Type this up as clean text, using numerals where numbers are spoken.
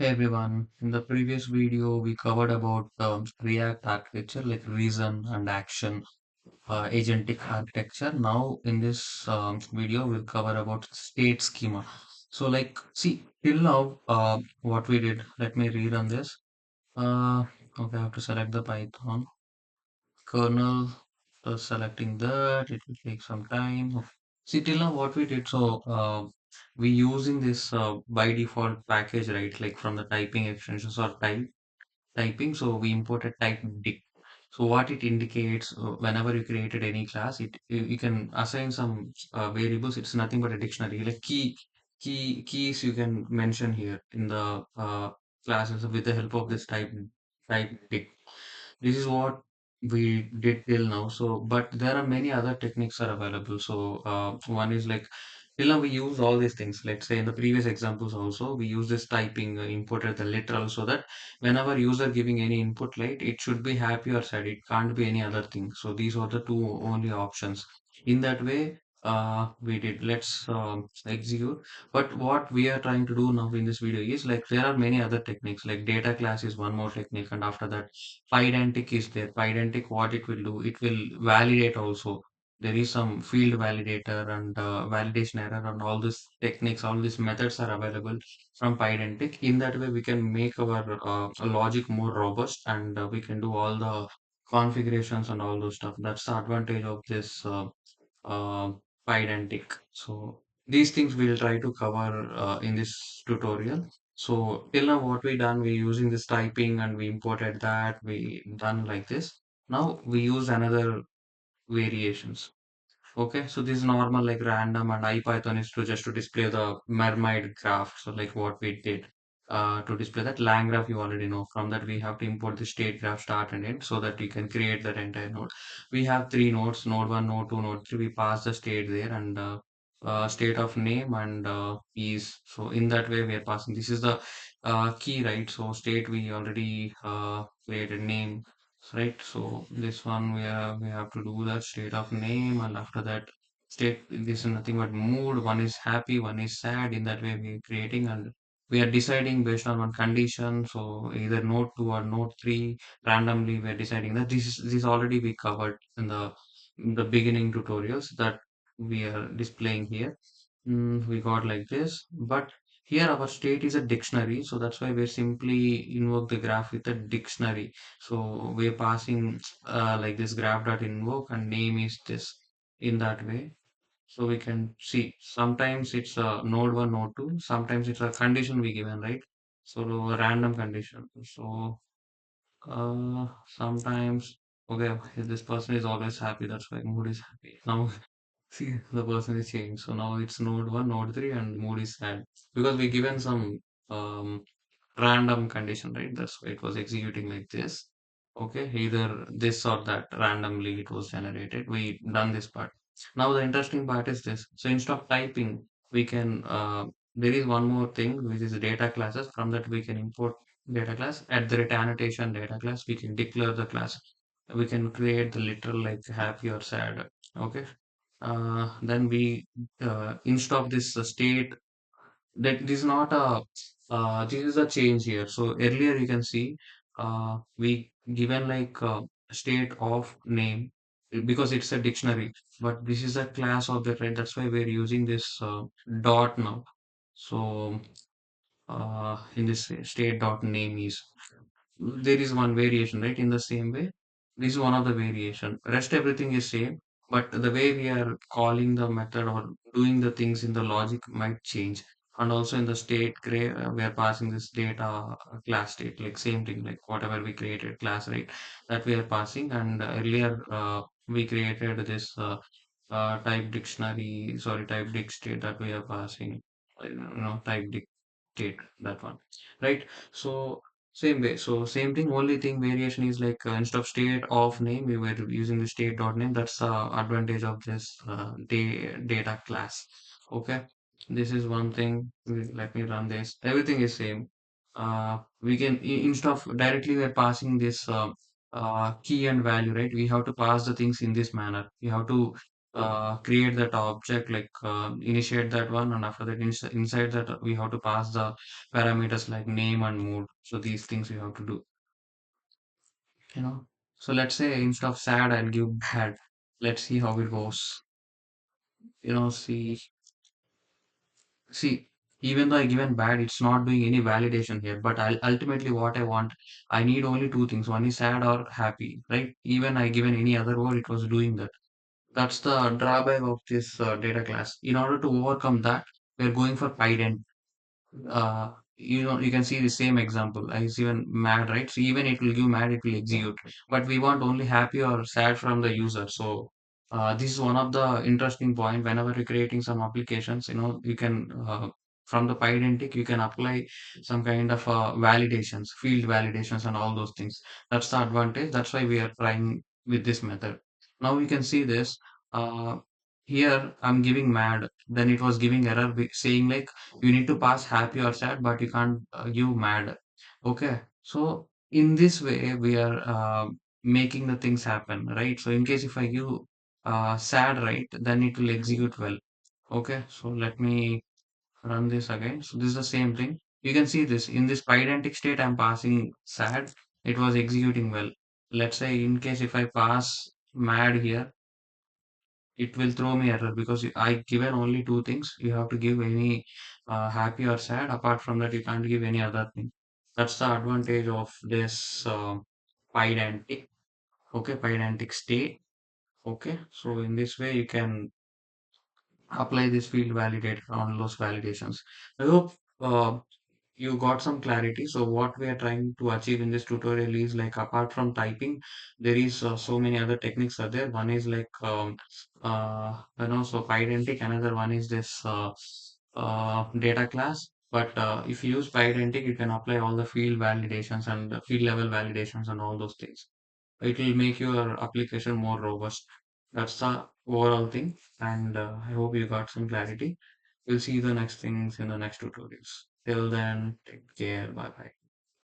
Hey everyone, in the previous video we covered about React architecture like reason and action, agentic architecture. Now in this video we'll cover about state schema. So see till now what we did, let me rerun this. Okay, I have to select the Python kernel, selecting that, it will take some time. Okay. See till now what we did, so we using this by default package, right? Like from the typing extensions or typing. So we imported TypedDict. So what it indicates whenever you created any class, you can assign some variables. It's nothing but a dictionary, like keys you can mention here in the classes with the help of this TypedDict. This is what we did till now. So, but there are many other techniques are available. So, one is like till now we use all these things. Let's say in the previous examples also we use this typing imported the literal so that whenever user giving any input, right, it should be happy or sad. It can't be any other thing. So these are the two only options. In that way, we did. Let's execute. But what we are trying to do now in this video is like there are many other techniques. Like data class is one more technique, and after that, Pydantic is there. Pydantic, what it will do, it will validate also. There is some field validator and validation error and all these techniques, all these methods are available from Pydantic. In that way, we can make our logic more robust and we can do all the configurations and all those stuff. That's the advantage of this uh, Pydantic. So these things we'll try to cover in this tutorial. So till now what we done, we using this typing and we imported that, we done like this. Now we use another variations. Okay, so this is normal like random and IPython is to just to display the mermaid graph. So like what we did to display that LangGraph you already know. From that we have to import the state graph start and end so that you can create that entire node. We have three nodes, node 1, node 2, node 3. We pass the state there and state of name and is. So in that way we are passing. This is the key, right? So state we already created name, right? So this one we have to do that state of name, and after that state this is nothing but mood. One is happy, one is sad. In that way we are creating and we are deciding based on one condition. So either node 2 or node 3 randomly we are deciding that this already we covered in the beginning tutorials that we are displaying here. We got like this, but here our state is a dictionary, so that's why we simply invoke the graph with a dictionary. So we're passing like this graph dot invoke and name is this in that way. So we can see sometimes it's a node 1, node 2, sometimes it's a condition we given, right? So a random condition. So sometimes okay, this person is always happy, that's why mood is happy. Now see, the person is changed. So now it's node 1, node 3, and mood is sad. Because we given some um, random condition, right? That's why it was executing like this. Okay, either this or that randomly it was generated. We done this part. Now the interesting part is this. So instead of typing, we can there is one more thing which is data classes. From that we can import data class at the rate annotation data class. We can declare the class. We can create the literal like happy or sad. Okay, then we instead of this state that this is not a this is a change here. So earlier you can see we given like state of name because it's a dictionary, but this is a class object, right? That's why we're using this dot now. So in this state dot name is there is one variation, right? In the same way, this is one of the variation. Rest everything is same, but the way we are calling the method or doing the things in the logic might change. And also in the state, we are passing this data class state, like same thing, like whatever we created class, right? That we are passing. And earlier we created this type dictionary, sorry, type dict state that we are passing. Type dictate that one, right? So same way. So same thing. Only thing variation is like instead of state of name, we were using the state dot name. That's the advantage of this data class. Okay. This is one thing. Let me run this. Everything is same. We can instead of directly we're passing this key and value, right? We have to pass the things in this manner. We have to create that object, like initiate that one, and after that inside that we have to pass the parameters like name and mood. So these things we have to do, you know. So let's say instead of sad, I'll give bad. Let's see how it goes. See, even though I given bad, it's not doing any validation here. But ultimately, what I want, I need only two things. One is sad or happy, right? Even I given any other word, it was doing that. That's the drawback of this data class. In order to overcome that, we're going for Pydantic. You can see the same example. I see even mad, right? So even it will give mad, it will execute. But we want only happy or sad from the user. So this is one of the interesting point. Whenever you're creating some applications, you can from the Pydantic you can apply some kind of validations, field validations, and all those things. That's the advantage. That's why we are trying with this method. Now we can see this. Uh, Here I'm giving mad. Then it was giving error saying like you need to pass happy or sad, but you can't give mad. Okay, so in this way we are making the things happen, right? So in case if I give sad, right, then it will execute well. Okay, so let me run this again. So this is the same thing. You can see this in this pydantic state. I'm passing sad. It was executing well. Let's say in case if I pass mad here, it will throw me error because I given only two things. You have to give any happy or sad. Apart from that, you can't give any other thing. That's the advantage of this pydantic. Okay, pydantic state. Okay, so in this way you can apply this field validator on those validations. I hope you got some clarity. So what we are trying to achieve in this tutorial is like apart from typing, there is so many other techniques are there. One is like so Pydantic. Another one is this data class. But if you use Pydantic, you can apply all the field validations and the field level validations and all those things. It will make your application more robust. That's the overall thing. And I hope you got some clarity. We'll see the next things in the next tutorials. Till then, take care. Bye bye.